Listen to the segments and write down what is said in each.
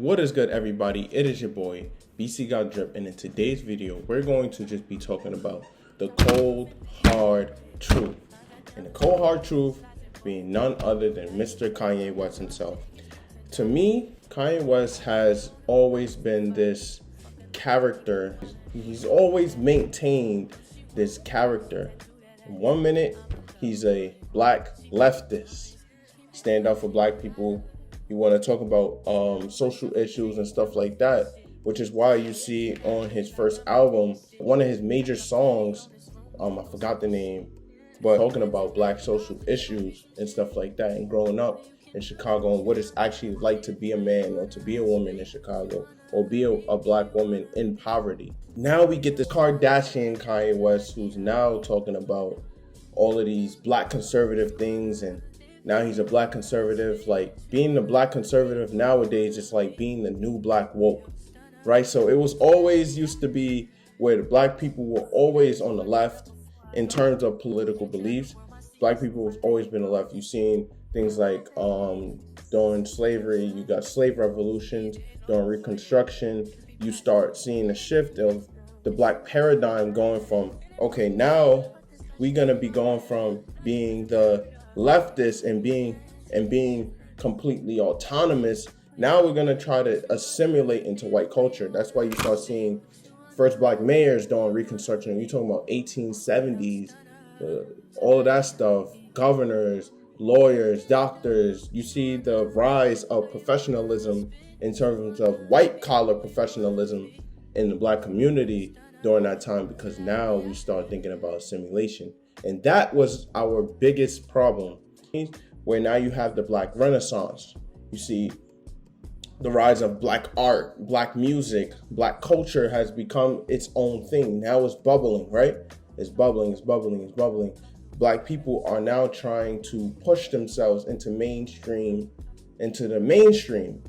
What is good, everybody? It is your boy BC Got Drip, and in today's video we're going to just be talking about the cold hard truth, and the cold hard truth being none other than Mr. Kanye West himself. To me, Kanye West has always been this character. He's always maintained this character. In 1 minute he's a black leftist, stand up for black people. You want to talk about social issues and stuff like that, which is why you see on his first album, one of his major songs, I forgot the name, but talking about black social issues and stuff like that, and growing up in Chicago and what it's actually like to be a man or to be a woman in Chicago or be a black woman in poverty. Now we get this Kardashian Kanye West, who's now talking about all of these black conservative things, and now he's a black conservative. Like, being a black conservative nowadays is like being the new black woke, right? So it was always used to be where the black people were always on the left in terms of political beliefs. Black people have always been on the left. You've seen things like during slavery, you got slave revolutions. During Reconstruction, you start seeing a shift of the black paradigm going from, okay, now we're gonna be going from being the leftist and being completely autonomous. Now we're gonna try to assimilate into white culture. That's why you start seeing first black mayors during Reconstruction. You're talking about 1870s, all of that stuff. Governors, lawyers, doctors. You see the rise of professionalism in terms of white collar professionalism in the black community during that time, because now we start thinking about assimilation. And that was our biggest problem, where now you have the Black Renaissance. You see the rise of black art, black music, black culture has become its own thing. Now it's bubbling, right? It's bubbling, it's bubbling, it's bubbling. Black people are now trying to push themselves into the mainstream.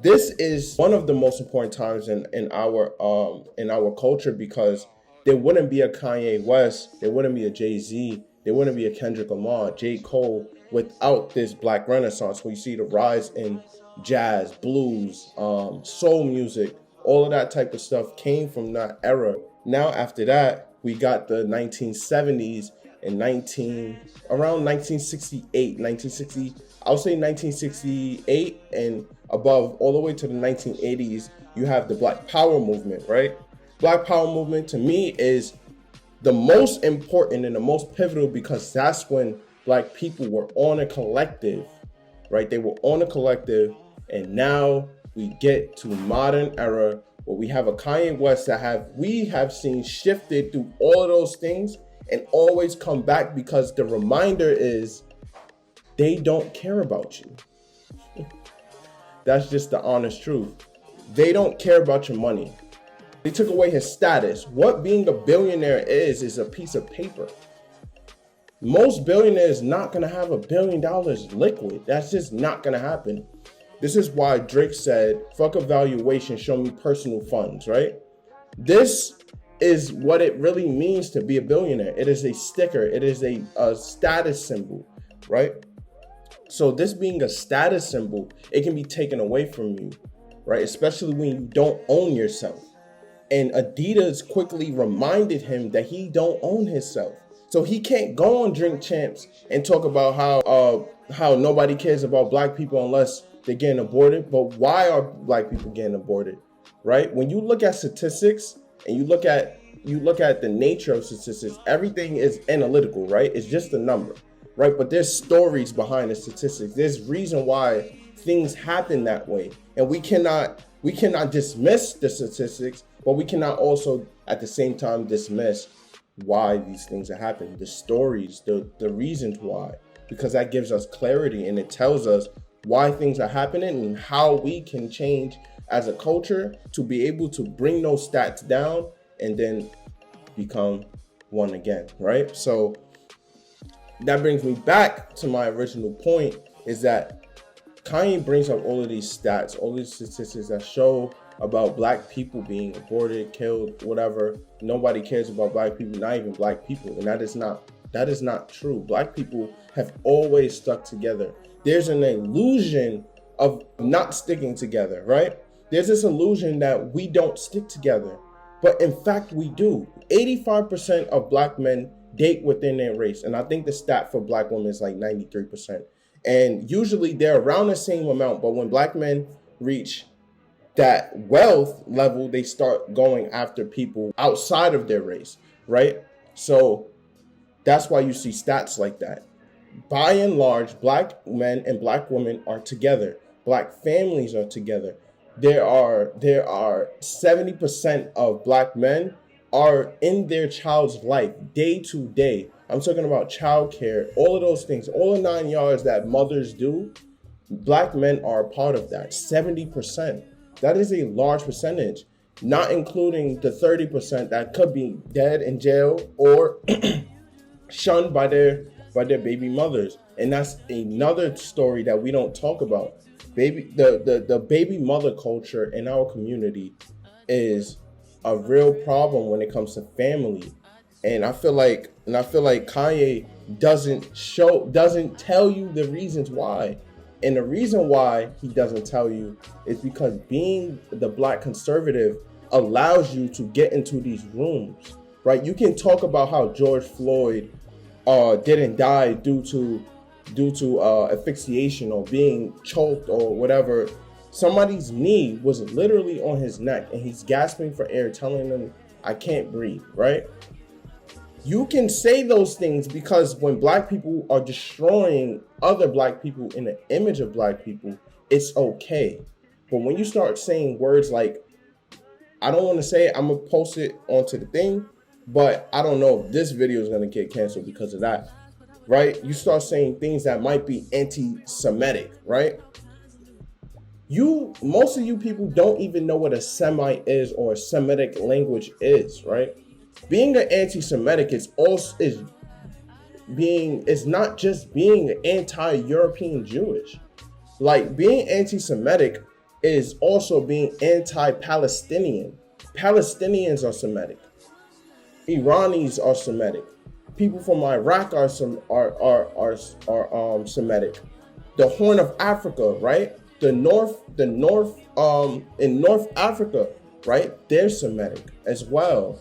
This is one of the most important times in our culture, because there wouldn't be a Kanye West, there wouldn't be a Jay-Z, there wouldn't be a Kendrick Lamar, J. Cole without this Black Renaissance, where you see the rise in jazz, blues, soul music. All of that type of stuff came from that era. Now after that, we got the 1970s and around 1968, I'll say 1968 and above, all the way to the 1980s, you have the Black Power movement, right? Black Power movement to me is the most important and the most pivotal, because that's when black people were on a collective, right? They were on a collective, and now we get to modern era where we have a Kanye West that we have seen shifted through all of those things and always come back, because the reminder is they don't care about you. That's just the honest truth. They don't care about your money. They took away his status. What being a billionaire is a piece of paper. Most billionaires not gonna have $1 billion liquid. That's just not gonna happen. This is why Drake said, fuck evaluation, show me personal funds, right? This is what it really means to be a billionaire. It is a sticker. It is a status symbol, right? So this being a status symbol, it can be taken away from you, right? Especially when you don't own yourself. And Adidas quickly reminded him that he don't own himself. So he can't go on Drink Champs and talk about how nobody cares about black people unless they're getting aborted. But why are black people getting aborted, right? When you look at statistics and you look at the nature of statistics, everything is analytical, right? It's just a number, right? But there's stories behind the statistics. There's reason why things happen that way. And we cannot dismiss the statistics, but we cannot also at the same time dismiss why these things are happening, the stories, the reasons why, because that gives us clarity and it tells us why things are happening and how we can change as a culture to be able to bring those stats down and then become one again, right? So that brings me back to my original point, is that Kanye brings up all of these stats, all these statistics that show about black people being aborted, killed, whatever. Nobody cares about black people, not even black people. And that is not true. Black people have always stuck together. There's an illusion of not sticking together, right? There's this illusion that we don't stick together, but in fact we do. 85% of black men date within their race, and I think the stat for black women is like 93%. And usually they're around the same amount, but when black men reach that wealth level, they start going after people outside of their race, right? So that's why you see stats like that. By and large, black men and black women are together. Black families are together. There are 70% of black men are in their child's life day to day. I'm talking about childcare, all of those things, all the 9 yards that mothers do. Black men are a part of that. 70%. That is a large percentage, not including the 30% that could be dead in jail or shunned by their baby mothers. And that's another story that we don't talk about. The baby mother culture in our community is a real problem when it comes to family. And I feel like Kanye doesn't tell you the reasons why. And the reason why he doesn't tell you is because being the black conservative allows you to get into these rooms, right? You can talk about how George Floyd didn't die due to asphyxiation or being choked or whatever. Somebody's knee was literally on his neck and he's gasping for air, telling them, I can't breathe, right? You can say those things because when black people are destroying other black people in the image of black people, it's okay. But when you start saying words like, I don't want to say it, I'm going to post it onto the thing, but I don't know if this video is going to get canceled because of that, right? You start saying things that might be anti-Semitic, right? Most of you people don't even know what a Semite is or a Semitic language is, right? Being an anti-Semitic is not just being anti-European Jewish. Like, being anti-Semitic is also being anti-Palestinian. Palestinians are Semitic. Iranis are Semitic. People from Iraq are Semitic. The Horn of Africa, right? In North Africa, right? They're Semitic as well.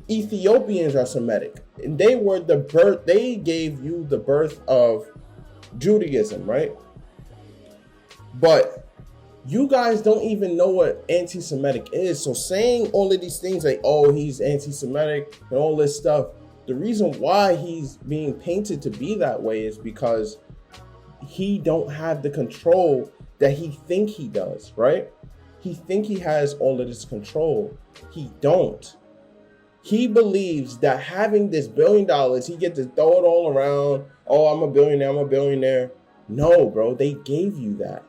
Ethiopians are Semitic. And they gave you the birth of Judaism, right? But you guys don't even know what anti-Semitic is. So saying all of these things like, oh, he's anti-Semitic and all this stuff, the reason why he's being painted to be that way is because he don't have the control that he think he does, right? He think he has all of this control. He don't. He believes that having this $1 billion, he gets to throw it all around. Oh, I'm a billionaire. No, bro, they gave you that.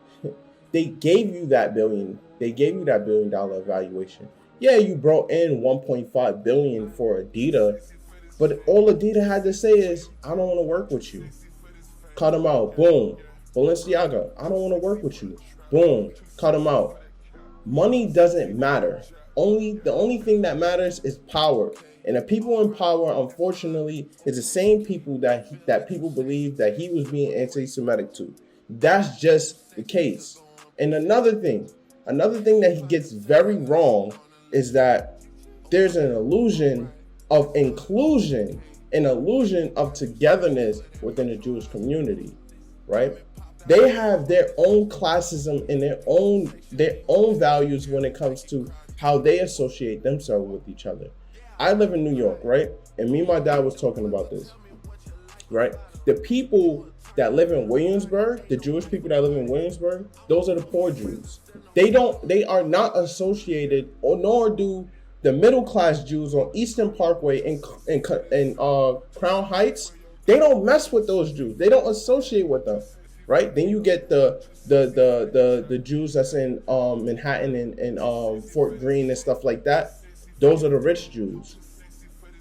They gave you that billion. They gave you that $1 billion evaluation. Yeah, you brought in 1.5 billion for Adidas, but all Adidas had to say is, I don't want to work with you. Cut him out. Boom. Balenciaga, I don't want to work with you. Boom. Cut him out. Money doesn't matter. The only thing that matters is power. And the people in power, unfortunately, is the same people that people believe that he was being anti-Semitic to. That's just the case. And another thing that he gets very wrong is that there's an illusion of inclusion, an illusion of togetherness within the Jewish community, right? They have their own classism and their own values when it comes to how they associate themselves with each other. I live in New York, right? And me and my dad was talking about this, right? The people that live in Williamsburg, the Jewish people that live in Williamsburg, those are the poor Jews. They are not associated, or nor do the middle class Jews on Eastern Parkway and Crown Heights. They don't mess with those Jews. They don't associate with them, right? Then you get the Jews that's in Manhattan and Fort Greene and stuff like that. Those are the rich Jews.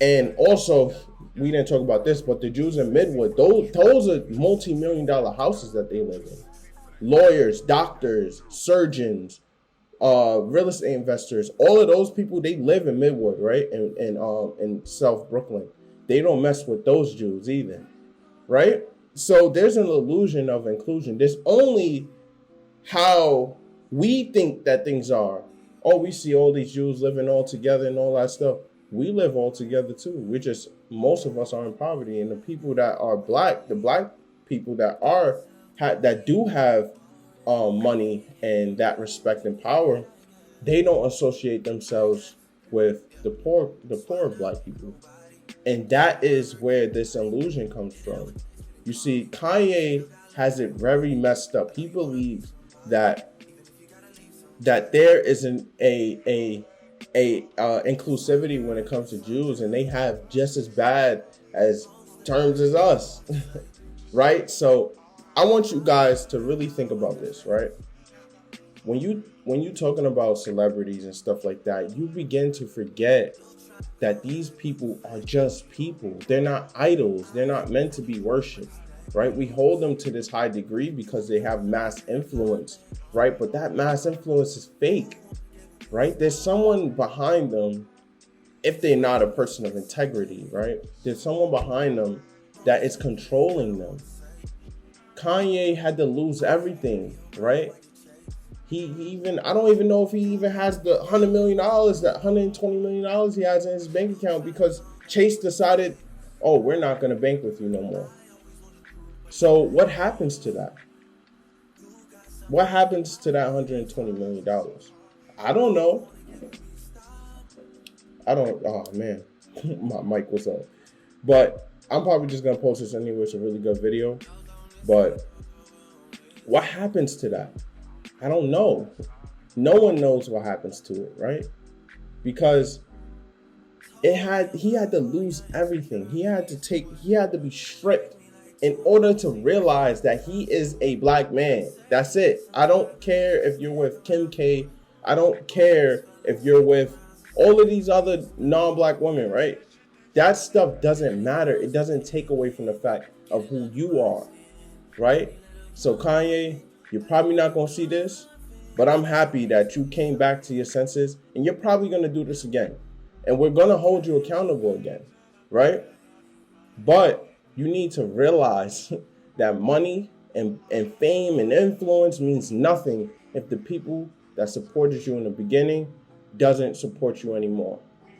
And also, we didn't talk about this, but the Jews in Midwood, those are multi-million-dollar houses that they live in. Lawyers, doctors, surgeons, real estate investors, all of those people, they live in Midwood, right? In South Brooklyn. They don't mess with those Jews either, right? So there's an illusion of inclusion. There's only how we think that things are. Oh, we see all these Jews living all together and all that stuff. We live all together too. We're just, most of us are in poverty, and the people that are black, the black people that are that do have money and that respect and power, they don't associate themselves with the poor black people. And that is where this illusion comes from. You see, Kanye has it very messed up. He believes that there isn't a inclusivity when it comes to Jews, and they have just as bad as terms as us, right? So I want you guys to really think about this, right? When you talking about celebrities and stuff like that, you begin to forget that these people are just people. They're not idols. They're not meant to be worshipped, right? We hold them to this high degree because they have mass influence, right? But that mass influence is fake, right? There's someone behind them, if they're not a person of integrity, right? There's someone behind them that is controlling them. Kanye had to lose everything, right? He even, I don't even know if he even has the $100 million, that $120 million he has in his bank account, because Chase decided, oh, we're not going to bank with you no more. So what happens to that? What happens to that $120 million? I don't know. Oh man, my mic was on. But I'm probably just going to post this anyway. It's a really good video. But what happens to that? I don't know. No one knows what happens to it, right? Because he had to lose everything. He had to be stripped in order to realize that he is a black man. That's it. I don't care if you're with Kim K. I don't care if you're with all of these other non-black women, right? That stuff doesn't matter. It doesn't take away from the fact of who you are, right? So Kanye, you're probably not going to see this, but I'm happy that you came back to your senses, and you're probably going to do this again. And we're going to hold you accountable again, right? But you need to realize that money and fame and influence means nothing if the people that supported you in the beginning doesn't support you anymore.